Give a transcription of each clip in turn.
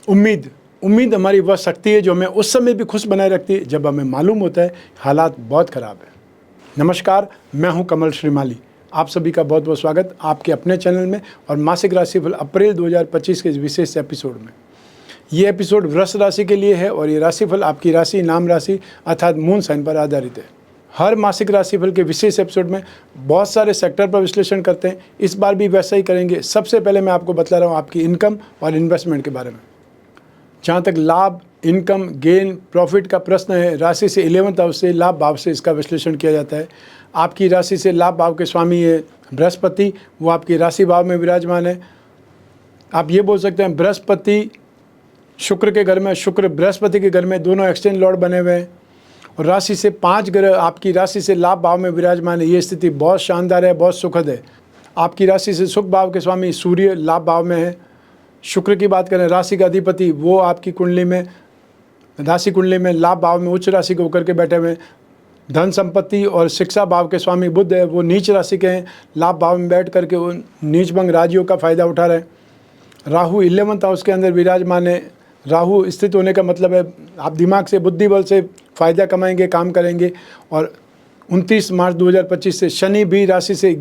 उम्मीद उम्मीद हमारी वह शक्ति है जो हमें उस समय भी खुश बनाए रखती है जब हमें मालूम होता है हालात बहुत ख़राब है। नमस्कार, मैं हूं कमल श्रीमाली। आप सभी का बहुत बहुत स्वागत आपके अपने चैनल में और मासिक राशिफल अप्रैल 2025 के इस विशेष एपिसोड में। ये एपिसोड वृष राशि के लिए है और ये राशिफल आपकी राशि नाम राशि अर्थात मून साइन पर आधारित है। हर मासिक राशिफल के विशेष एपिसोड में बहुत सारे सेक्टर पर विश्लेषण करते हैं। इस बार भी वैसा ही करेंगे। सबसे पहले मैं आपको बता रहा हूँ आपकी इनकम और इन्वेस्टमेंट के बारे में। जहाँ तक लाभ, इनकम, गेन, प्रॉफिट का प्रश्न है, राशि से 11th हाउस से लाभ भाव से इसका विश्लेषण किया जाता है। आपकी राशि से लाभ भाव के स्वामी है बृहस्पति, वो आपकी राशि भाव में विराजमान है। आप ये बोल सकते हैं बृहस्पति शुक्र के घर में, शुक्र बृहस्पति के घर में, दोनों एक्सचेंज लॉर्ड बने हुए हैं और राशि से 5 ग्रह आपकी राशि से लाभ भाव में विराजमान है। ये स्थिति बहुत शानदार है, बहुत सुखद है। आपकी राशि से सुख भाव के स्वामी सूर्य लाभ भाव में है। शुक्र की बात करें, राशि का अधिपति वो आपकी कुंडली में, राशि कुंडली में लाभ भाव में उच्च राशि को होकर के बैठे हुए हैं। धन संपत्ति और शिक्षा भाव के स्वामी बुध है, वो नीच राशि के हैं, लाभ भाव में बैठ करके उन नीच भंग राजियों का फायदा उठा रहे हैं। राहु 11th हाउस के अंदर विराजमान है। राहु स्थित होने का मतलब है आप दिमाग से, बुद्धि बल से फ़ायदा कमाएंगे, काम करेंगे। और 29 मार्च 2025 से शनि भी राशि से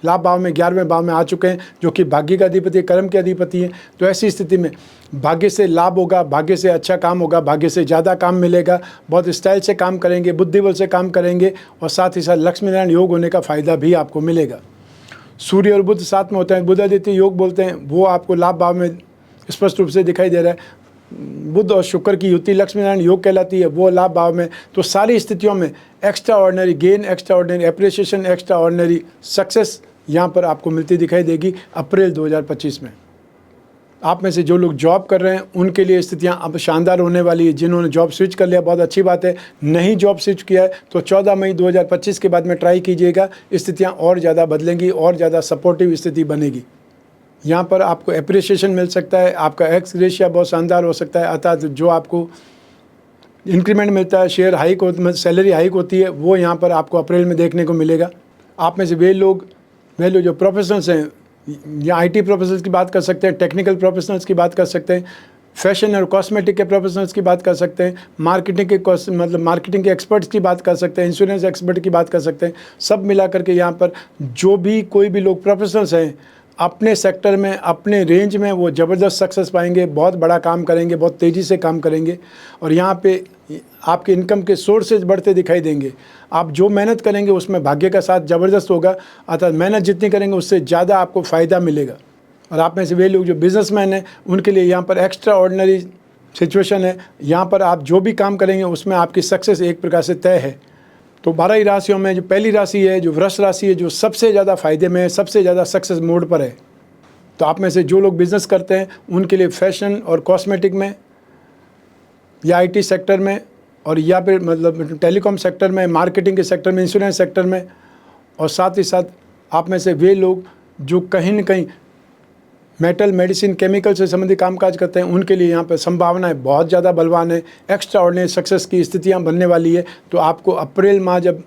लाभ भाव में 11वें भाव में आ चुके हैं, जो कि भाग्य का अधिपति, कर्म के अधिपति हैं। तो ऐसी स्थिति में भाग्य से लाभ होगा, भाग्य से अच्छा काम होगा, भाग्य से ज़्यादा काम मिलेगा। बहुत स्टाइल से काम करेंगे, बुद्धि बल से काम करेंगे और साथ ही साथ लक्ष्मी नारायण योग होने का फ़ायदा भी आपको मिलेगा। सूर्य और बुध साथ में होते हैं, बुधादित्य योग बोलते हैं, वो आपको लाभ भाव में स्पष्ट रूप से दिखाई दे रहा है। बुध और शुक्र की युति लक्ष्मी नारायण योग कहलाती है, वो लाभ भाव में। तो सारी स्थितियों में extra ordinary gain, extra ordinary appreciation, extra ordinary success यहाँ पर आपको मिलती दिखाई देगी अप्रैल 2025 में। आप में से जो लोग जॉब कर रहे हैं उनके लिए स्थितियाँ अब शानदार होने वाली है। जिन्होंने जॉब स्विच कर लिया बहुत अच्छी बात है, नहीं जॉब स्विच किया है तो 14 मई 2025 के बाद में ट्राई कीजिएगा। स्थितियाँ और ज़्यादा बदलेंगी और ज़्यादा सपोर्टिव स्थिति बनेगी। यहाँ पर आपको एप्रिसिएशन मिल सकता है, आपका एक्स ग्रेशिया बहुत शानदार हो सकता है, अर्थात जो आपको इंक्रीमेंट मिलता है, शेयर हाइक हो, सैलरी हाइक होती है, वो यहाँ पर आपको अप्रैल में देखने को मिलेगा। आप में से वे लोग जो प्रोफेशनल्स हैं या आईटी प्रोफेशनल्स की बात कर सकते हैं, टेक्निकल प्रोफेशनल्स की बात कर सकते हैं, फैशन और कॉस्मेटिक के प्रोफेशनल्स की बात कर सकते हैं, मार्केटिंग के एक्सपर्ट्स की बात कर सकते हैं, इंश्योरेंस एक्सपर्ट की बात कर सकते हैं। सब मिला करके यहाँ पर जो भी कोई भी लोग प्रोफेशनल्स हैं अपने सेक्टर में, अपने रेंज में, वो ज़बरदस्त सक्सेस पाएंगे, बहुत बड़ा काम करेंगे, बहुत तेज़ी से काम करेंगे और यहाँ पे आपके इनकम के सोर्सेज बढ़ते दिखाई देंगे। आप जो मेहनत करेंगे उसमें भाग्य का साथ ज़बरदस्त होगा, अर्थात मेहनत जितनी करेंगे उससे ज़्यादा आपको फ़ायदा मिलेगा। और आप में से वे लोग जो बिजनेसमैन हैं उनके लिए यहाँ पर एक्स्ट्रा ऑर्डिनरी सिचुएशन है। यहाँ पर आप जो भी काम करेंगे उसमें आपकी सक्सेस एक प्रकार से तय है। तो 12 ही राशियों में जो पहली राशि है, जो वृष राशि है, जो सबसे ज़्यादा फ़ायदे में है, सबसे ज़्यादा सक्सेस मोड पर है। तो आप में से जो लोग बिज़नेस करते हैं उनके लिए फैशन और कॉस्मेटिक में या आईटी सेक्टर में और या फिर टेलीकॉम सेक्टर में, मार्केटिंग के सेक्टर में, इंश्योरेंस सेक्टर में, और साथ ही साथ आप में से वे लोग जो कहीं न कहीं मेटल, मेडिसिन, केमिकल से संबंधित कामकाज करते हैं उनके लिए यहाँ पर संभावनाएं बहुत ज़्यादा बलवान है। एक्स्ट्रा ऑर्डिनरी सक्सेस की स्थितियाँ बनने वाली है। तो आपको अप्रैल माह जब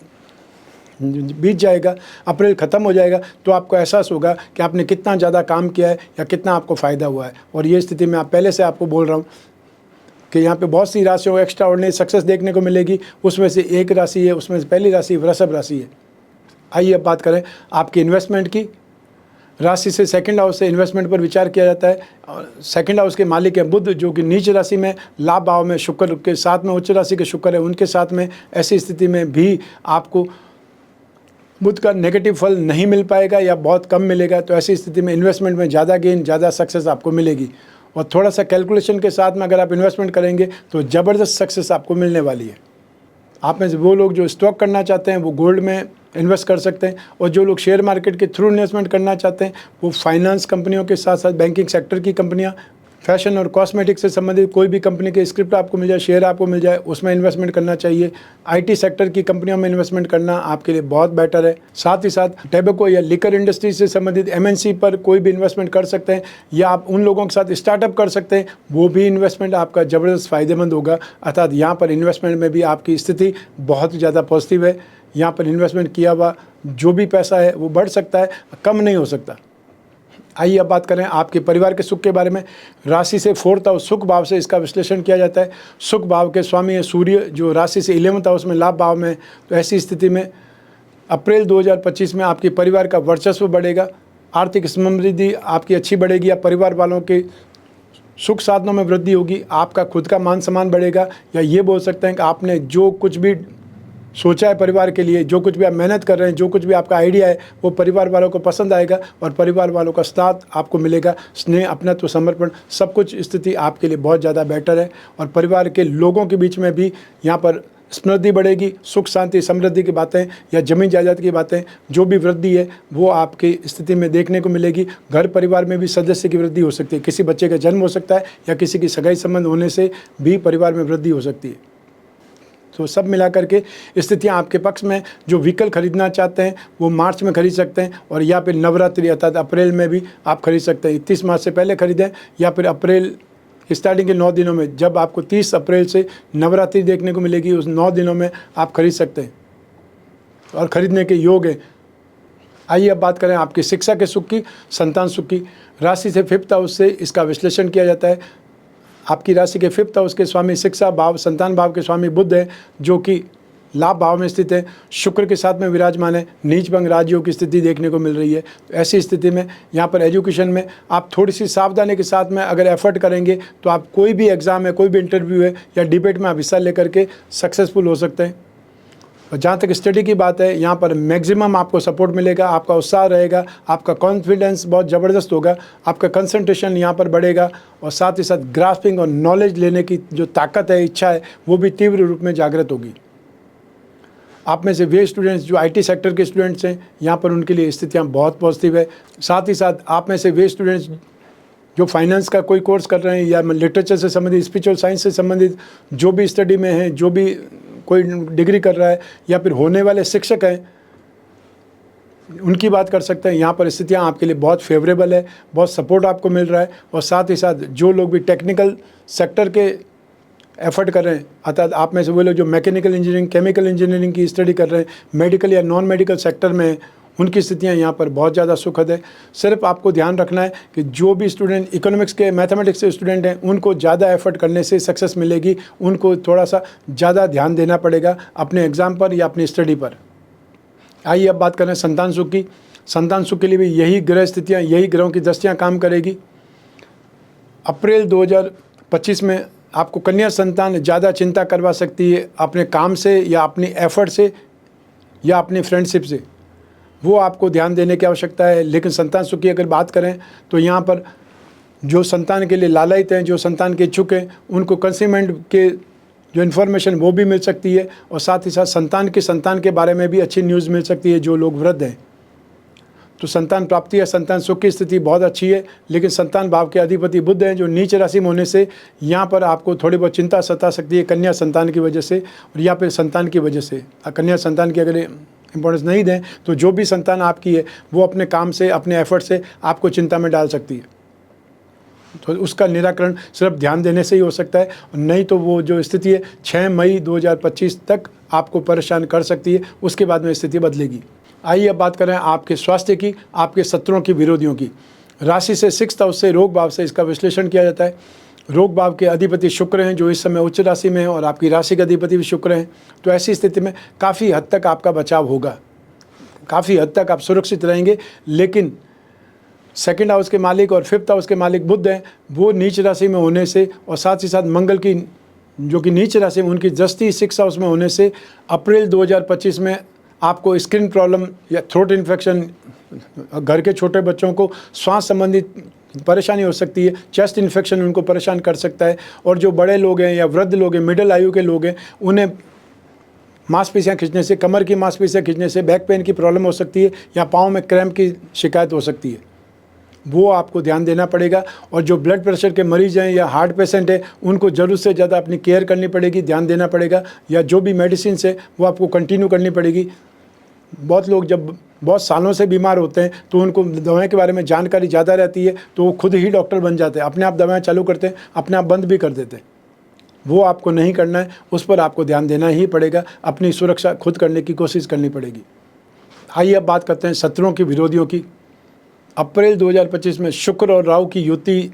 बीत जाएगा, अप्रैल ख़त्म हो जाएगा, तो आपको एहसास होगा कि आपने कितना ज़्यादा काम किया है या कितना आपको फ़ायदा हुआ है। और ये स्थिति में आप पहले से आपको बोल रहा हूँ कि यहाँ पे बहुत सी राशियों को एक्स्ट्रा ऑर्डिनरी सक्सेस देखने को मिलेगी। उसमें से एक राशि है, उसमें से पहली राशि वृषभ राशि है। आइए अब बात करें आपकी इन्वेस्टमेंट की। राशि से सेकंड हाउस से इन्वेस्टमेंट पर विचार किया जाता है और सेकंड हाउस के मालिक है बुध, जो कि नीच राशि में, लाभ भाव में शुक्र के साथ में, उच्च राशि के शुक्र है उनके साथ में। ऐसी स्थिति में भी आपको बुध का नेगेटिव फल नहीं मिल पाएगा या बहुत कम मिलेगा। तो ऐसी स्थिति में इन्वेस्टमेंट में ज़्यादा गेन, ज़्यादा सक्सेस आपको मिलेगी। और थोड़ा सा कैलकुलेशन के साथ में अगर आप इन्वेस्टमेंट करेंगे तो ज़बरदस्त सक्सेस आपको मिलने वाली है। आप में से वो लोग जो स्टॉक करना चाहते हैं वो गोल्ड में इन्वेस्ट कर सकते हैं, और जो लोग शेयर मार्केट के थ्रू इन्वेस्टमेंट करना चाहते हैं वो फाइनेंस कंपनियों के साथ साथ बैंकिंग सेक्टर की कंपनियां, फैशन और कॉस्मेटिक से संबंधित कोई भी कंपनी के स्क्रिप्ट आपको मिल जाए, शेयर आपको मिल जाए, उसमें इन्वेस्टमेंट करना चाहिए। आईटी सेक्टर की कंपनियों में इन्वेस्टमेंट करना आपके लिए बहुत बेटर है। साथ ही साथ टैबेको या लिकर इंडस्ट्री से संबंधित एमएनसी पर कोई भी इन्वेस्टमेंट कर सकते हैं, या आप उन लोगों के साथ स्टार्टअप कर सकते हैं, वो भी इन्वेस्टमेंट आपका ज़बरदस्त फ़ायदेमंद होगा। अर्थात यहाँ पर इन्वेस्टमेंट में भी आपकी स्थिति बहुत ज़्यादा पॉजिटिव है। यहाँ पर इन्वेस्टमेंट किया हुआ जो भी पैसा है वो बढ़ सकता है, कम नहीं हो सकता। आइए अब बात करें आपके परिवार के सुख के बारे में। राशि से 4th हाउस सुख भाव से इसका विश्लेषण किया जाता है। सुख भाव के स्वामी है सूर्य, जो राशि से 11th हाउस में लाभ भाव में है। तो ऐसी स्थिति में अप्रैल 2025 में आपके परिवार का वर्चस्व बढ़ेगा, आर्थिक समृद्धि आपकी अच्छी बढ़ेगी, या परिवार वालों के सुख साधनों में वृद्धि होगी, आपका खुद का मान सम्मान बढ़ेगा, या ये बोल सकते हैं कि आपने जो कुछ भी सोचा है परिवार के लिए, जो कुछ भी आप मेहनत कर रहे हैं, जो कुछ भी आपका आइडिया है, वो परिवार वालों को पसंद आएगा और परिवार वालों का साथ आपको मिलेगा। स्नेह, अपनत्व, समर्पण, सब कुछ स्थिति आपके लिए बहुत ज़्यादा बेटर है। और परिवार के लोगों के बीच में भी यहाँ पर समृद्धि बढ़ेगी। सुख शांति समृद्धि की बातें या जमीन जायदाद की बातें, जो भी वृद्धि है वो आपकी स्थिति में देखने को मिलेगी। घर परिवार में भी सदस्य की वृद्धि हो सकती है, किसी बच्चे का जन्म हो सकता है या किसी की सगाई संबंध होने से भी परिवार में वृद्धि हो सकती है। तो सब मिलाकर के स्थितियाँ आपके पक्ष में। जो व्हीकल खरीदना चाहते हैं वो मार्च में खरीद सकते हैं, और या फिर नवरात्रि अर्थात अप्रैल में भी आप खरीद सकते हैं। 31 मार्च से पहले खरीदें, या फिर अप्रैल स्टार्टिंग के 9 दिनों में, जब आपको 30 अप्रैल से नवरात्रि देखने को मिलेगी, उस 9 दिनों में आप खरीद सकते हैं और ख़रीदने के योग्य हैं। आइए अब बात करें आपकी शिक्षा के सुख की, संतान सुख की। राशि से 5th हाउस से इसका विश्लेषण किया जाता है। आपकी राशि के 5th हाउस के स्वामी शिक्षा भाव, संतान भाव के स्वामी बुध है, जो कि लाभ भाव में स्थित है, शुक्र के साथ में विराजमान है। नीच भंग राजयोग की स्थिति देखने को मिल रही है। तो ऐसी स्थिति में यहाँ पर एजुकेशन में आप थोड़ी सी सावधानी के साथ में अगर एफर्ट करेंगे तो आप कोई भी एग्ज़ाम है, कोई भी इंटरव्यू है या डिबेट में आप हिस्सा लेकर के सक्सेसफुल हो सकते हैं। और जहाँ तक स्टडी की बात है, यहाँ पर मैक्सिमम आपको सपोर्ट मिलेगा, आपका उत्साह रहेगा, आपका कॉन्फिडेंस बहुत ज़बरदस्त होगा, आपका कंसंट्रेशन यहाँ पर बढ़ेगा, और साथ ही साथ ग्रास्पिंग और नॉलेज लेने की जो ताकत है, इच्छा है, वो भी तीव्र रूप में जागृत होगी। आप में से वे स्टूडेंट्स जो आईटी सेक्टर के स्टूडेंट्स हैं, यहाँ पर उनके लिए स्थितियाँ बहुत पॉजिटिव है। साथ ही साथ आप में से वे स्टूडेंट्स जो फाइनेंस का कोई कोर्स कर रहे हैं या लिटरेचर से संबंधित, स्पिरिचुअल साइंस से संबंधित जो भी स्टडी में है, जो भी कोई डिग्री कर रहा है या फिर होने वाले शिक्षक हैं, उनकी बात कर सकते हैं। यहाँ पर स्थितियाँ आपके लिए बहुत फेवरेबल है, बहुत सपोर्ट आपको मिल रहा है। और साथ ही साथ जो लोग भी टेक्निकल सेक्टर के एफर्ट कर रहे हैं, अर्थात आप में से वो लोग जो मैकेनिकल इंजीनियरिंग, केमिकल इंजीनियरिंग की स्टडी कर रहे हैं, मेडिकल या नॉन मेडिकल सेक्टर में हैं, उनकी स्थितियाँ यहाँ पर बहुत ज़्यादा सुखद है। सिर्फ आपको ध्यान रखना है कि जो भी स्टूडेंट इकोनॉमिक्स के, मैथमेटिक्स के स्टूडेंट हैं, उनको ज़्यादा एफर्ट करने से सक्सेस मिलेगी। उनको थोड़ा सा ज़्यादा ध्यान देना पड़ेगा अपने एग्ज़ाम पर या अपनी स्टडी पर। आइए अब बात करें संतान सुख की। संतान सुख के लिए भी यही ग्रह स्थितियाँ, यही ग्रहों की दृष्टियाँ काम करेगी। अप्रैल 2025 में आपको कन्या संतान ज़्यादा चिंता करवा सकती है, अपने काम से या अपनी एफर्ट से या अपनी फ्रेंडशिप से, वो आपको ध्यान देने की आवश्यकता है। लेकिन संतान सुख की अगर बात करें तो यहाँ पर जो संतान के लिए लालायित हैं, जो संतान के इच्छुक हैं, उनको कंसीवमेंट के जो इन्फॉर्मेशन वो भी मिल सकती है, और साथ ही साथ संतान के बारे में भी अच्छी न्यूज़ मिल सकती है जो लोग वृद्ध हैं। तो संतान प्राप्ति या संतान सुख की स्थिति बहुत अच्छी है। लेकिन संतान भाव के अधिपति बुध हैं, जो नीच राशि में होने से यहाँ पर आपको थोड़ी बहुत चिंता सता सकती है, कन्या संतान की वजह से और या फिर संतान की वजह से। कन्या संतान की अगर इंपॉर्टेंस नहीं दें तो जो भी संतान आपकी है वो अपने काम से, अपने एफर्ट से आपको चिंता में डाल सकती है। तो उसका निराकरण सिर्फ ध्यान देने से ही हो सकता है, नहीं तो वो जो स्थिति है 6 मई 2025 तक आपको परेशान कर सकती है, उसके बाद में स्थिति बदलेगी। आइए अब बात करें आपके स्वास्थ्य की, आपके शत्रुओं की, विरोधियों की। राशि से 6th हाउस से, रोग भाव से इसका विश्लेषण किया जाता है। रोग भाव के अधिपति शुक्र हैं, जो इस समय उच्च राशि में है, और आपकी राशि के अधिपति भी शुक्र हैं। तो ऐसी स्थिति में काफ़ी हद तक आपका बचाव होगा, काफ़ी हद तक आप सुरक्षित रहेंगे। लेकिन 2nd हाउस के मालिक और 5th हाउस के मालिक बुध हैं, वो नीच राशि में होने से, और साथ ही साथ मंगल की जो कि नीच राशि में, उनकी दृष्टि 6th हाउस में होने से अप्रैल 2025 में आपको स्किन प्रॉब्लम या थ्रोट इन्फेक्शन, घर के छोटे बच्चों को श्वास संबंधित परेशानी हो सकती है, चेस्ट इन्फेक्शन उनको परेशान कर सकता है। और जो बड़े लोग हैं या वृद्ध लोग हैं, मिडिल आयु के लोग हैं, उन्हें मांसपेशियाँ खींचने से, कमर की मांसपेशियाँ खींचने से बैक पेन की प्रॉब्लम हो सकती है, या पाँव में क्रैम्प की शिकायत हो सकती है। वो आपको ध्यान देना पड़ेगा। और जो ब्लड प्रेशर के मरीज़ हैं या हार्ट पेशेंट हैं, उनको ज़रूरत से ज़्यादा अपनी केयर करनी पड़ेगी, ध्यान देना पड़ेगा। या जो भी मेडिसिन है वो आपको कंटिन्यू करनी पड़ेगी। बहुत लोग जब बहुत सालों से बीमार होते हैं तो उनको दवाएं के बारे में जानकारी ज़्यादा रहती है, तो वो खुद ही डॉक्टर बन जाते हैं, अपने आप दवाएं चालू करते हैं, अपने आप बंद भी कर देते हैं। वो आपको नहीं करना है, उस पर आपको ध्यान देना ही पड़ेगा, अपनी सुरक्षा खुद करने की कोशिश करनी पड़ेगी। आइए अब बात करते हैं शत्रुओं की, विरोधियों की। अप्रैल 2025 में शुक्र और राहु की युति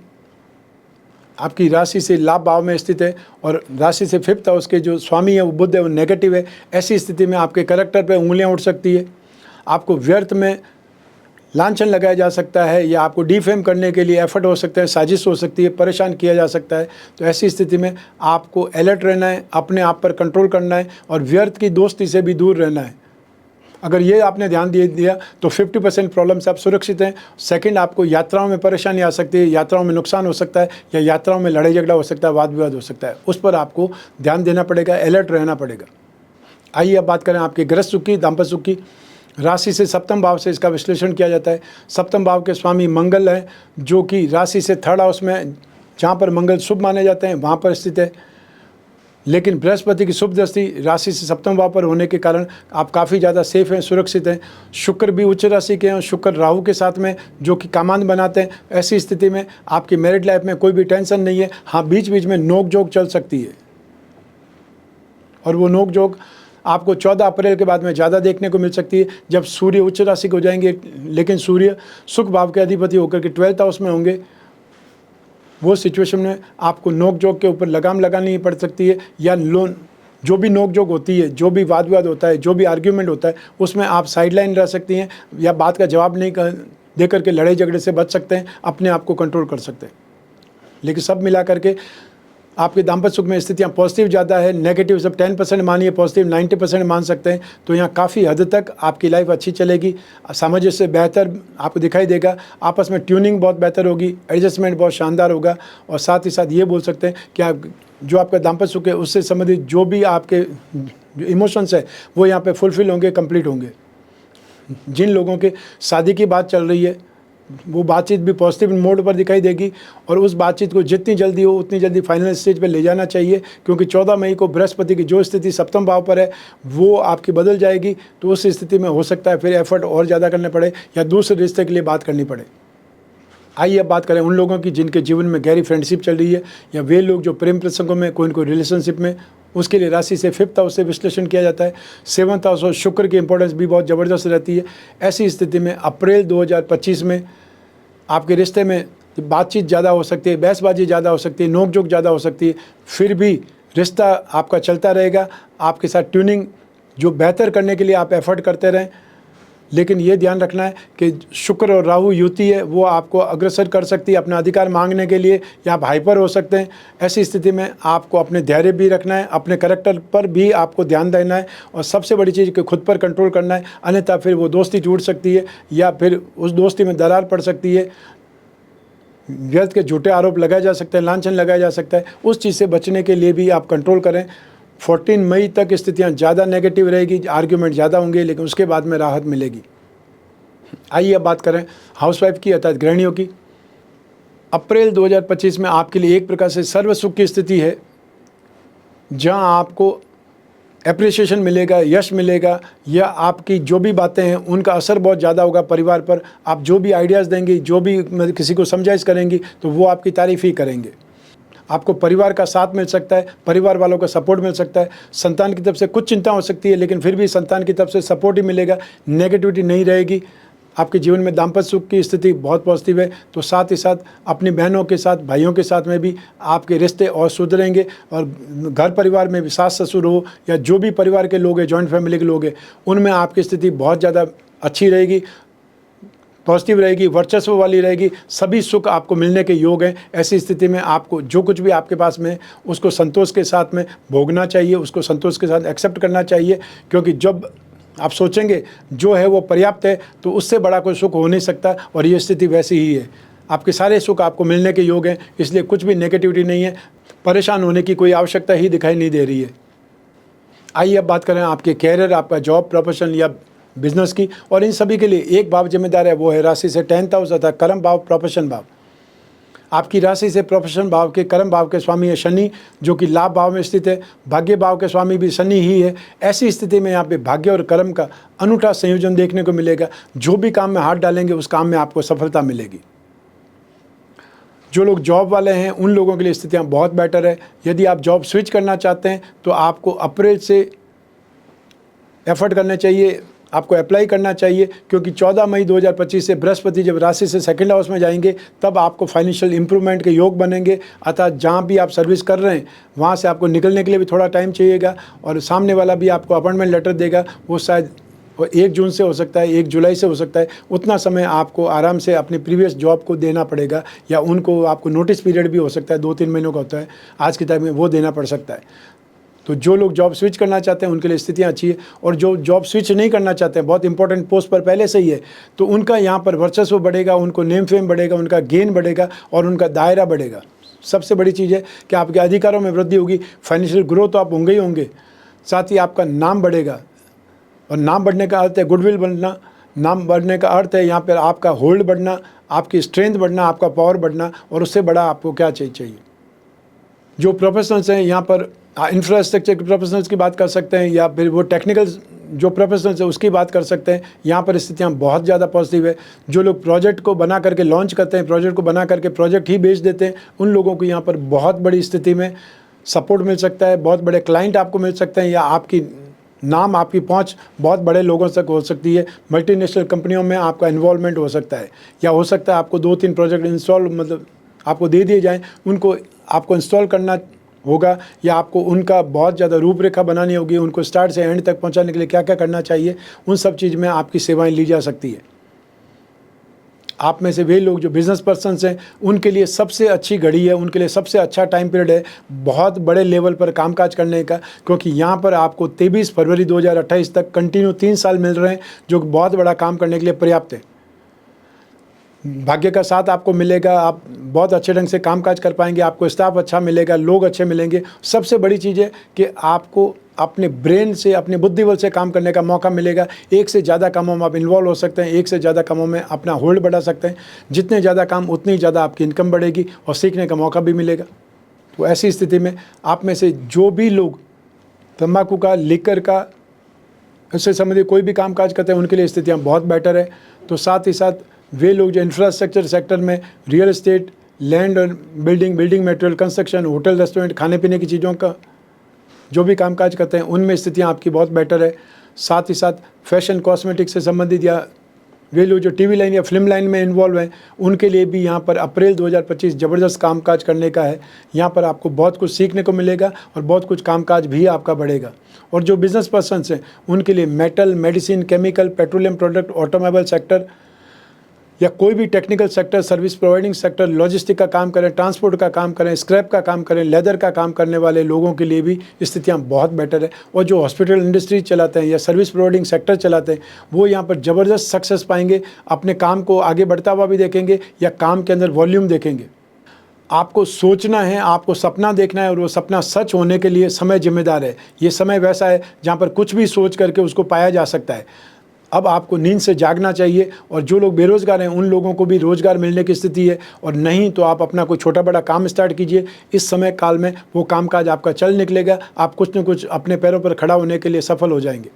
आपकी राशि से लाभ भाव में स्थित है और राशि से 5th हाउस के जो स्वामी है वो बुध है, वो नेगेटिव है। ऐसी स्थिति में आपके कैरेक्टर पे उंगलियां उठ सकती है, आपको व्यर्थ में लांछन लगाया जा सकता है या आपको डिफेम करने के लिए एफर्ट हो सकता है, साजिश हो सकती है, परेशान किया जा सकता है। तो ऐसी स्थिति में आपको अलर्ट रहना है, अपने आप पर कंट्रोल करना है और व्यर्थ की दोस्ती से भी दूर रहना है। अगर ये आपने ध्यान दिया तो 50% प्रॉब्लम से आप सुरक्षित हैं। सेकंड, आपको यात्राओं में परेशानी आ सकती है, यात्राओं में नुकसान हो सकता है या यात्राओं में लड़ाई झगड़ा हो सकता है, वाद विवाद हो सकता है। उस पर आपको ध्यान देना पड़ेगा, अलर्ट रहना पड़ेगा। आइए अब बात करें आपके गृह सुख की, दाम्पत्य सुख की। राशि से 7वें भाव से इसका विश्लेषण किया जाता है। 7वें भाव के स्वामी मंगल हैं, जो कि राशि से 3rd हाउस में, जहाँ पर मंगल शुभ माने जाते हैं, वहाँ पर स्थित है। लेकिन बृहस्पति की शुभ दृष्टि राशि से 7वें भाव पर होने के कारण आप काफ़ी ज़्यादा सेफ हैं, सुरक्षित हैं। शुक्र भी उच्च राशि के हैं और शुक्र राहु के साथ में, जो कि कामांध बनाते हैं। ऐसी स्थिति में आपकी मैरिड लाइफ में कोई भी टेंशन नहीं है। हाँ, बीच बीच में नोक झोंक चल सकती है और वो नोक झोंक आपको 14 अप्रैल के बाद में ज़्यादा देखने को मिल सकती है, जब सूर्य उच्च राशि को जाएंगे। लेकिन सूर्य सुख भाव के अधिपति होकर के 12th हाउस में होंगे। वो सिचुएशन में आपको नोक झोंक के ऊपर लगाम लगानी पड़ सकती है या लोन, जो भी नोक झोंक होती है, जो भी वाद विवाद होता है, जो भी आर्ग्यूमेंट होता है, उसमें आप साइडलाइन रह सकती हैं या बात का जवाब नहीं दे करके लड़ाई झगड़े से बच सकते हैं, अपने आप को कंट्रोल कर सकते हैं। लेकिन सब मिला करके आपके दाम्पत्य सुख में स्थितियाँ पॉजिटिव ज़्यादा है। नेगेटिव सब 10% मानिए, पॉजिटिव 90% मान सकते हैं। तो यहाँ काफ़ी हद तक आपकी लाइफ अच्छी चलेगी, सामाजिक से बेहतर आपको दिखाई देगा। आपस में ट्यूनिंग बहुत बेहतर होगी, एडजस्टमेंट बहुत शानदार होगा। और साथ ही साथ ये बोल सकते हैं कि आप जो आपका दाम्पत्य सुख है उससे संबंधित जो भी आपके जो इमोशंस है वो यहाँ पर फुलफिल होंगे, कंप्लीट होंगे। जिन लोगों के शादी की बात चल रही है वो बातचीत भी पॉजिटिव मोड पर दिखाई देगी और उस बातचीत को जितनी जल्दी हो उतनी जल्दी फाइनल स्टेज पे ले जाना चाहिए, क्योंकि 14 मई को बृहस्पति की जो स्थिति 7वें भाव पर है वो आपकी बदल जाएगी। तो उस स्थिति में हो सकता है फिर एफर्ट और ज़्यादा करने पड़े या दूसरे रिश्ते के लिए बात करनी पड़े। आइए अब बात करें उन लोगों की जिनके जीवन में गहरी फ्रेंडशिप चल रही है या वे लोग जो प्रेम प्रसंगों में कोई न कोई रिलेशनशिप में, उसके लिए राशि से 5th हाउस से विश्लेषण किया जाता है। 7th हाउस और शुक्र की इंपॉर्टेंस भी बहुत ज़बरदस्त रहती है। ऐसी स्थिति में अप्रैल 2025 में आपके रिश्ते में बातचीत ज़्यादा हो सकती है, बहसबाजी ज़्यादा हो सकती है, नोकझोंक ज़्यादा हो सकती है। फिर भी रिश्ता आपका चलता रहेगा, आपके साथ ट्यूनिंग जो बेहतर करने के लिए आप एफर्ट करते रहें। लेकिन ये ध्यान रखना है कि शुक्र और राहु युति है, वो आपको अग्रसर कर सकती है अपना अधिकार मांगने के लिए, या आप हाइपर हो सकते हैं। ऐसी स्थिति में आपको अपने धैर्य भी रखना है, अपने करैक्टर पर भी आपको ध्यान देना है और सबसे बड़ी चीज़ कि खुद पर कंट्रोल करना है। अन्यथा फिर वो दोस्ती टूट सकती है या फिर उस दोस्ती में दरार पड़ सकती है, व्यर्थ के झूठे आरोप लगाए जा सकते हैं, लांछन लगाया जा सकता है। उस चीज़ से बचने के लिए भी आप कंट्रोल करें। 14 मई तक स्थितियाँ ज़्यादा नेगेटिव रहेगी, आर्ग्यूमेंट ज़्यादा होंगे, लेकिन उसके बाद में राहत मिलेगी। आइए अब बात करें हाउसवाइफ की अर्थात गृहिणियों की। अप्रैल 2025 में आपके लिए एक प्रकार से सर्व सुख की स्थिति है, जहां आपको एप्रिसिएशन मिलेगा, यश मिलेगा, या आपकी जो भी बातें हैं उनका असर बहुत ज़्यादा होगा परिवार पर। आप जो भी आइडियाज़ देंगी, जो भी किसी को समझाइश करेंगी, तो वो आपकी तारीफ़ ही करेंगे। आपको परिवार का साथ मिल सकता है, परिवार वालों का सपोर्ट मिल सकता है। संतान की तरफ से कुछ चिंता हो सकती है, लेकिन फिर भी संतान की तरफ से सपोर्ट ही मिलेगा, नेगेटिविटी नहीं रहेगी। आपके जीवन में दाम्पत्य सुख की स्थिति बहुत पॉजिटिव है। तो साथ ही साथ अपनी बहनों के साथ, भाइयों के साथ में भी आपके रिश्ते और सुधरेंगे और घर परिवार में भी सास ससुर हो या जो भी परिवार के लोग हैं, जॉइंट फैमिली के लोग हैं, उनमें आपकी स्थिति बहुत ज़्यादा अच्छी रहेगी, पॉजिटिव रहेगी, वर्चस्व वाली रहेगी। सभी सुख आपको मिलने के योग हैं। ऐसी स्थिति में आपको जो कुछ भी आपके पास में उसको संतोष के साथ में भोगना चाहिए, उसको संतोष के साथ एक्सेप्ट करना चाहिए, क्योंकि जब आप सोचेंगे जो है वो पर्याप्त है तो उससे बड़ा कोई सुख हो नहीं सकता। और ये स्थिति वैसी ही है, आपके सारे सुख आपको मिलने के योग हैं, इसलिए कुछ भी नेगेटिविटी नहीं है, परेशान होने की कोई आवश्यकता ही दिखाई नहीं दे रही है। आइए अब बात करें आपके कैरियर, आपका जॉब, प्रोफेशन या बिजनेस की। और इन सभी के लिए एक भाव जिम्मेदार है, वो है राशि से 10th हाउस अर्थात कर्म भाव, प्रोफेशन भाव। आपकी राशि से प्रोफेशन भाव के कर्म भाव के स्वामी है शनि, जो कि लाभ भाव में स्थित है। भाग्य भाव के स्वामी भी शनि ही है। ऐसी स्थिति में यहाँ पे भाग्य और कर्म का अनूठा संयोजन देखने को मिलेगा। जो भी काम में हाथ डालेंगे उस काम में आपको सफलता मिलेगी। जो लोग जॉब वाले हैं उन लोगों के लिए स्थितियाँ बहुत बेटर है। यदि आप जॉब स्विच करना चाहते हैं तो आपको अप्रैल से एफर्ट करने चाहिए, आपको अप्लाई करना चाहिए, क्योंकि 14 मई 2025 से बृहस्पति जब राशि से सेकंड हाउस में जाएंगे तब आपको फाइनेंशियल इंप्रूवमेंट के योग बनेंगे। अतः जहाँ भी आप सर्विस कर रहे हैं वहाँ से आपको निकलने के लिए भी थोड़ा टाइम चाहिएगा, और सामने वाला भी आपको अपॉइंटमेंट लेटर देगा, वो शायद 1 जून से हो सकता है, 1 जुलाई से हो सकता है। उतना समय आपको आराम से अपनी प्रीवियस जॉब को देना पड़ेगा, या उनको आपको नोटिस पीरियड भी हो सकता है, 2-3 महीनों का होता है आज के टाइम में, वो देना पड़ सकता है। तो जो लोग जॉब स्विच करना चाहते हैं उनके लिए स्थितियाँ अच्छी है, और जो जॉब स्विच नहीं करना चाहते हैं, बहुत इंपॉर्टेंट पोस्ट पर पहले से ही है, तो उनका यहाँ पर वर्चस्व बढ़ेगा, उनको नेम फेम बढ़ेगा, उनका गेन बढ़ेगा और उनका दायरा बढ़ेगा। सबसे बड़ी चीज़ है कि आपके अधिकारों में वृद्धि होगी, फाइनेंशियल ग्रोथ तो आप होंगे ही होंगे, साथ ही आपका नाम बढ़ेगा। और नाम बढ़ने का अर्थ है गुडविल बनना, नाम बढ़ने का अर्थ है यहाँ पर आपका होल्ड बढ़ना, आपकी स्ट्रेंथ बढ़ना, आपका पावर बढ़ना, और उससे बड़ा आपको क्या चाहिए। जो प्रोफेशनल्स हैं यहाँ पर इंफ्रास्ट्रक्चर के प्रोफेशनल्स की बात कर सकते हैं, या फिर वो टेक्निकल जो प्रोफेशनल्स है उसकी बात कर सकते हैं। यहाँ पर स्थितियाँ बहुत ज़्यादा पॉजिटिव है। जो लोग प्रोजेक्ट को बना करके लॉन्च करते हैं, प्रोजेक्ट को बना करके प्रोजेक्ट ही बेच देते हैं, उन लोगों को यहाँ पर बहुत बड़ी स्थिति में सपोर्ट मिल सकता है, बहुत बड़े क्लाइंट आपको मिल सकते हैं, या आपकी नाम, आपकी पहुंच बहुत बड़े लोगों तक हो सकती है। मल्टीनेशनल कंपनियों में आपका इन्वॉल्वमेंट हो सकता है, या हो सकता है आपको 2-3 प्रोजेक्ट इंस्टॉल मतलब आपको दे दिए जाएँ, उनको आपको इंस्टॉल करना होगा, या आपको उनका बहुत ज़्यादा रूपरेखा बनानी होगी, उनको स्टार्ट से एंड तक पहुंचाने के लिए क्या क्या करना चाहिए, उन सब चीज़ में आपकी सेवाएं ली जा सकती है। आप में से वे लोग जो बिज़नेस पर्सन्स हैं उनके लिए सबसे अच्छी घड़ी है, उनके लिए सबसे अच्छा टाइम पीरियड है बहुत बड़े लेवल पर कामकाज करने का, क्योंकि यहाँ पर आपको 23 फरवरी 2028 तक कंटिन्यू 3 साल मिल रहे हैं, जो बहुत बड़ा काम करने के लिए पर्याप्त है। भाग्य का साथ आपको मिलेगा, आप बहुत अच्छे ढंग से कामकाज कर पाएंगे, आपको स्टाफ अच्छा मिलेगा, लोग अच्छे मिलेंगे। सबसे बड़ी चीज़ है कि आपको अपने ब्रेन से, अपने बुद्धि बल से काम करने का मौका मिलेगा। एक से ज़्यादा कामों में आप इन्वॉल्व हो सकते हैं, एक से ज़्यादा कामों में अपना होल्ड बढ़ा सकते हैं। जितने ज़्यादा काम उतनी ज़्यादा आपकी इनकम बढ़ेगी और सीखने का मौका भी मिलेगा। तो ऐसी स्थिति में आप में से जो भी लोग तंबाकू का, लिकर का, इससे संबंधित कोई भी कामकाज करते हैं उनके लिए स्थितियाँ बहुत बेटर है। तो साथ ही साथ वे लोग जो इंफ्रास्ट्रक्चर सेक्टर में रियल एस्टेट, लैंड और building material, construction, hotel, restaurant, खाने पीने की चीज़ों का जो भी कामकाज करते हैं उनमें स्थितियाँ आपकी बहुत बेटर है। साथ ही साथ फैशन, कॉस्मेटिक्स से संबंधित, या वे लोग जो टीवी लाइन या फिल्म लाइन में इन्वॉल्व हैं उनके लिए भी यहाँ पर अप्रैल 2025 ज़बरदस्त कामकाज करने का है। यहाँ पर आपको बहुत कुछ सीखने को मिलेगा और बहुत कुछ कामकाज भी आपका बढ़ेगा। और जो बिज़नेस पर्सन्स हैं उनके लिए metal, medicine, chemical, petroleum product, automobile sector, या कोई भी technical sector, service providing sector, logistic का काम करें, ट्रांसपोर्ट का काम करें, स्क्रैप का काम करें, लेदर का काम करने वाले लोगों के लिए भी स्थितियाँ बहुत बेटर है। और जो हॉस्पिटल इंडस्ट्री चलाते हैं या सर्विस प्रोवाइडिंग सेक्टर चलाते हैं वो यहाँ पर ज़बरदस्त सक्सेस पाएंगे, अपने काम को आगे बढ़ता हुआ भी देखेंगे, या काम के अंदर वॉल्यूम देखेंगे। आपको सोचना है, आपको सपना देखना है, और वो सपना सच होने के लिए समय जिम्मेदार है। ये समय वैसा है जहाँ पर कुछ भी सोच करके उसको पाया जा सकता है। अब आपको नींद से जागना चाहिए, और जो लोग बेरोज़गार हैं उन लोगों को भी रोज़गार मिलने की स्थिति है, और नहीं तो आप अपना कोई छोटा बड़ा काम स्टार्ट कीजिए। इस समय काल में वो कामकाज आपका चल निकलेगा, आप कुछ न कुछ अपने पैरों पर खड़ा होने के लिए सफल हो जाएंगे।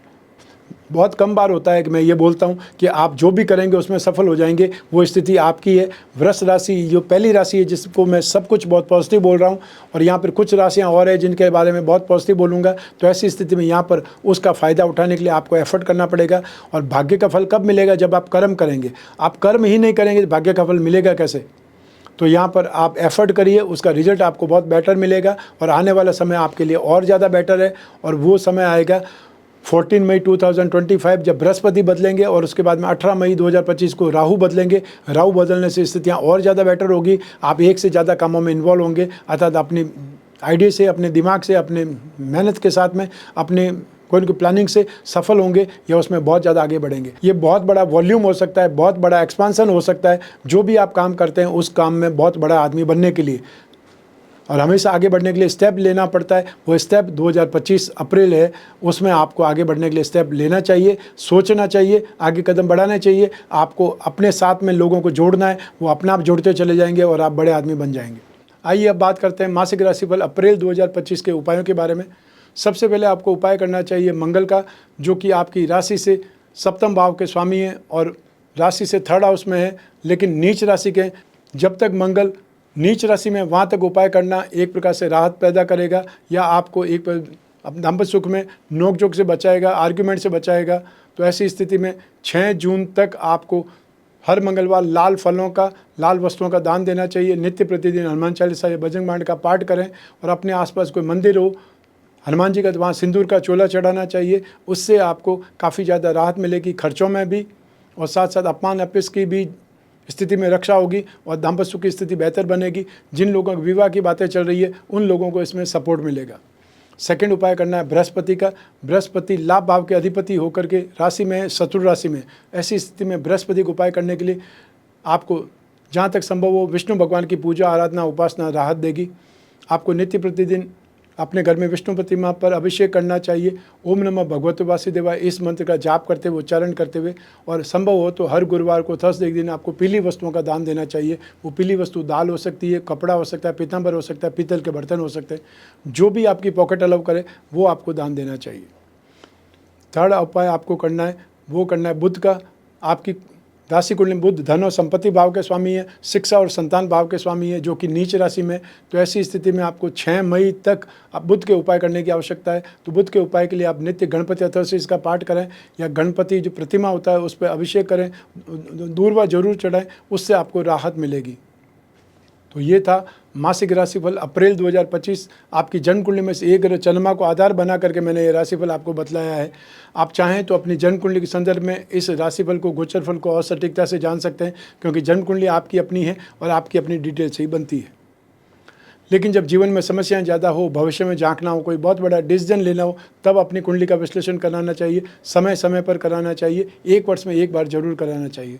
बहुत कम बार होता है कि मैं ये बोलता हूँ कि आप जो भी करेंगे उसमें सफल हो जाएंगे, वो स्थिति आपकी है। वृष राशि जो पहली राशि है जिसको मैं सब कुछ बहुत पॉजिटिव बोल रहा हूँ, और यहाँ पर कुछ राशियाँ और हैं जिनके बारे में बहुत पॉजिटिव बोलूँगा। तो ऐसी स्थिति में यहाँ पर उसका फ़ायदा उठाने के लिए आपको एफर्ट करना पड़ेगा। और भाग्य का फल कब मिलेगा? जब आप कर्म करेंगे। आप कर्म ही नहीं करेंगे तो भाग्य का फल मिलेगा कैसे? तो यहाँ पर आप एफर्ट करिए, उसका रिजल्ट आपको बहुत बेटर मिलेगा, और आने वाला समय आपके लिए और ज़्यादा बेटर है। और वो समय आएगा 14 मई 2025 जब बृहस्पति बदलेंगे, और उसके बाद में 18 मई 2025 को राहु बदलेंगे। राहु बदलने से स्थितियाँ और ज़्यादा बेटर होगी, आप एक से ज़्यादा कामों में इन्वॉल्व होंगे, अर्थात अपनी आइडिया से, अपने दिमाग से, अपने मेहनत के साथ में, अपने कोई न प्लानिंग से सफल होंगे, या उसमें बहुत ज़्यादा आगे बढ़ेंगे। ये बहुत बड़ा वॉल्यूम हो सकता है, बहुत बड़ा एक्सपांसन हो सकता है। जो भी आप काम करते हैं उस काम में बहुत बड़ा आदमी बनने के लिए और हमेशा आगे बढ़ने के लिए स्टेप लेना पड़ता है। वो स्टेप 2025 अप्रैल है, उसमें आपको आगे बढ़ने के लिए स्टेप लेना चाहिए, सोचना चाहिए, आगे कदम बढ़ाना चाहिए। आपको अपने साथ में लोगों को जोड़ना है, वो अपने आप जुड़ते चले जाएंगे और आप बड़े आदमी बन जाएंगे। आइए अब बात करते हैं मासिक राशिफल अप्रैल 2025 के उपायों के बारे में। सबसे पहले आपको उपाय करना चाहिए मंगल का, जो कि आपकी राशि से सप्तम भाव के स्वामी हैं और राशि से थर्ड हाउस में है, लेकिन नीच राशि के। जब तक मंगल नीच राशि में, वहाँ तक उपाय करना एक प्रकार से राहत पैदा करेगा, या आपको एक दाम्पत्य सुख में नोक झोंक से बचाएगा, आर्ग्यूमेंट से बचाएगा। तो ऐसी स्थिति में 6 जून तक आपको हर मंगलवार लाल फलों का, लाल वस्तुओं का दान देना चाहिए। नित्य प्रतिदिन हनुमान चालीसा या बजरंग बाण का पाठ करें और अपने आसपास कोई मंदिर हो हनुमान जी का, तो वहाँ सिंदूर का चोला चढ़ाना चाहिए। उससे आपको काफ़ी ज़्यादा राहत मिलेगी खर्चों में भी, और साथ साथ अपमान अपयश की भी स्थिति में रक्षा होगी और दाम्पत्य सुख की स्थिति बेहतर बनेगी। जिन लोगों की विवाह की बातें चल रही है उन लोगों को इसमें सपोर्ट मिलेगा। सेकंड उपाय करना है बृहस्पति का। बृहस्पति लाभ भाव के अधिपति होकर के राशि में, शत्रु राशि में, ऐसी स्थिति में बृहस्पति को उपाय करने के लिए आपको जहाँ तक संभव हो विष्णु भगवान की पूजा आराधना उपासना राहत देगी। आपको नित्य प्रतिदिन अपने घर में विष्णु प्रतिमा पर अभिषेक करना चाहिए। ओम नमः भगवते वासुदेवाय इस मंत्र का जाप करते हुए, उच्चारण करते हुए, और संभव हो तो हर गुरुवार को थर्सडे एक दिन आपको पीली वस्तुओं का दान देना चाहिए। वो पीली वस्तु दाल हो सकती है, कपड़ा हो सकता है, पीताम्बर हो सकता है, पीतल के बर्तन हो सकते हैं, जो भी आपकी पॉकेट अलाउ करे वो आपको दान देना चाहिए। थर्ड उपाय आपको करना है वो करना है बुध का। आपकी राशि कुंडली में बुध धन और संपत्ति भाव के स्वामी है, शिक्षा और संतान भाव के स्वामी है, जो कि नीच राशि में। तो ऐसी स्थिति में आपको 6 मई तक बुध के उपाय करने की आवश्यकता है। तो बुध के उपाय के लिए आप नित्य गणपति अथर्वशीष का पाठ करें या गणपति जो प्रतिमा होता है उस पर अभिषेक करें, दूर्वा जरूर चढ़ाएं, उससे आपको राहत मिलेगी। तो ये था मासिक राशिफल अप्रैल 2025। आपकी जन्म कुंडली में से एक ग्रह चंद्रमा को आधार बना करके मैंने ये राशिफल आपको बतलाया है। आप चाहें तो अपनी जन्म कुंडली के संदर्भ में इस राशिफल को, गोचर फल को और सटीकता से जान सकते हैं, क्योंकि जन्म कुंडली आपकी अपनी है और आपकी अपनी डिटेल से ही बनती है। लेकिन जब जीवन में समस्याएं ज़्यादा हो, भविष्य में झांकना हो, कोई बहुत बड़ा डिसीजन लेना हो, तब अपनी कुंडली का विश्लेषण कराना चाहिए। समय समय पर कराना चाहिए, 1 वर्ष में 1 बार जरूर कराना चाहिए,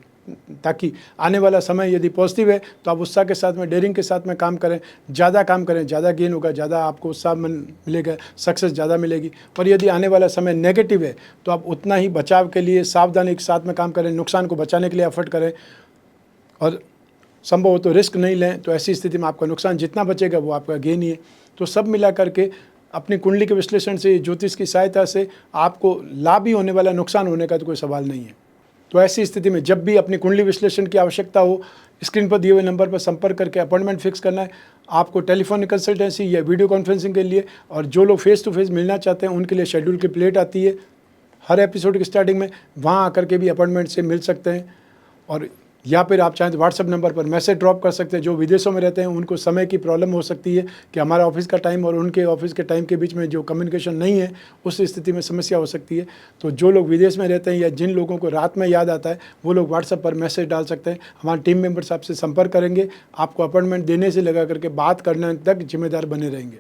ताकि आने वाला समय यदि पॉजिटिव है तो आप उत्साह के साथ में, डेयरिंग के साथ में काम करें, ज़्यादा गेन होगा, ज़्यादा आपको उत्साह मिलेगा, सक्सेस ज़्यादा मिलेगी। और यदि आने वाला समय नेगेटिव है तो आप उतना ही बचाव के लिए सावधानी के साथ में काम करें, नुकसान को बचाने के लिए एफर्ट करें, और संभव हो तो रिस्क नहीं लें। तो ऐसी स्थिति में आपका नुकसान जितना बचेगा वो आपका गेन ही है। तो सब मिला करके अपनी कुंडली के विश्लेषण से, ज्योतिष की सहायता से आपको लाभ ही होने वाला, नुकसान होने का तो कोई सवाल नहीं है। तो ऐसी स्थिति में जब भी अपनी कुंडली विश्लेषण की आवश्यकता हो, स्क्रीन पर दिए हुए नंबर पर संपर्क करके अपॉइंटमेंट फिक्स करना है। आपको टेलीफोनिक कंसल्टेंसी या वीडियो कॉन्फ्रेंसिंग के लिए, और जो लोग फेस टू फेस मिलना चाहते हैं उनके लिए शेड्यूल की प्लेट आती है हर एपिसोड की स्टार्टिंग में, वहाँ आकर के भी अपॉइंटमेंट से मिल सकते हैं। और या फिर आप चाहें तो व्हाट्सएप नंबर पर मैसेज ड्रॉप कर सकते हैं। जो विदेशों में रहते हैं उनको समय की प्रॉब्लम हो सकती है कि हमारा ऑफिस का टाइम और उनके ऑफिस के टाइम के बीच में जो कम्युनिकेशन नहीं है, उस स्थिति में समस्या हो सकती है। तो जो लोग विदेश में रहते हैं या जिन लोगों को रात में याद आता है, वो लोग व्हाट्सएप पर मैसेज डाल सकते हैं। हमारे टीम मेंबर्स आपसे संपर्क करेंगे, आपको अपॉइंटमेंट देने से लगा करके बात करने तक जिम्मेदार बने रहेंगे।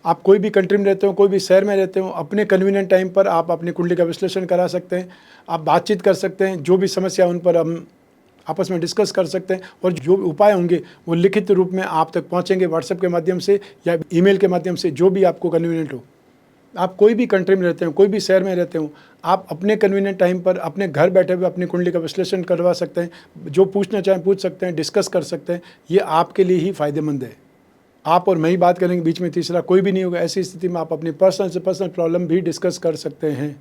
आप कोई भी कंट्री में रहते हो, कोई भी शहर में रहते हो, अपने कन्वीनियंट टाइम पर आप अपनी कुंडली का विश्लेषण करा सकते हैं। आप बातचीत कर सकते हैं, जो भी समस्या उन पर हम आपस में डिस्कस कर सकते हैं, और जो उपाय होंगे वो लिखित रूप में आप तक पहुंचेंगे व्हाट्सएप के माध्यम से या ईमेल के माध्यम से, जो भी आपको कन्वीनियंट हो। आप कोई भी कंट्री में रहते हो, कोई भी शहर में रहते हो, आप अपने कन्वीनियंट टाइम पर अपने घर बैठे हुए अपनी कुंडली का विश्लेषण करवा सकते हैं। जो पूछना चाहें पूछ सकते हैं, डिस्कस कर सकते हैं। ये आपके लिए ही फ़ायदेमंद है। आप और मैं ही बात करेंगे, बीच में तीसरा कोई भी नहीं होगा। ऐसी स्थिति में आप अपनी पर्सनल से पर्सनल प्रॉब्लम भी डिस्कस कर सकते हैं।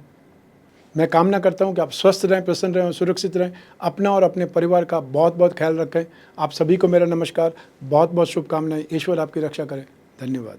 मैं कामना करता हूं कि आप स्वस्थ रहें, प्रसन्न रहें और सुरक्षित रहें। अपना और अपने परिवार का बहुत बहुत ख्याल रखें। आप सभी को मेरा नमस्कार, बहुत बहुत शुभकामनाएं। ईश्वर आपकी रक्षा करें। धन्यवाद।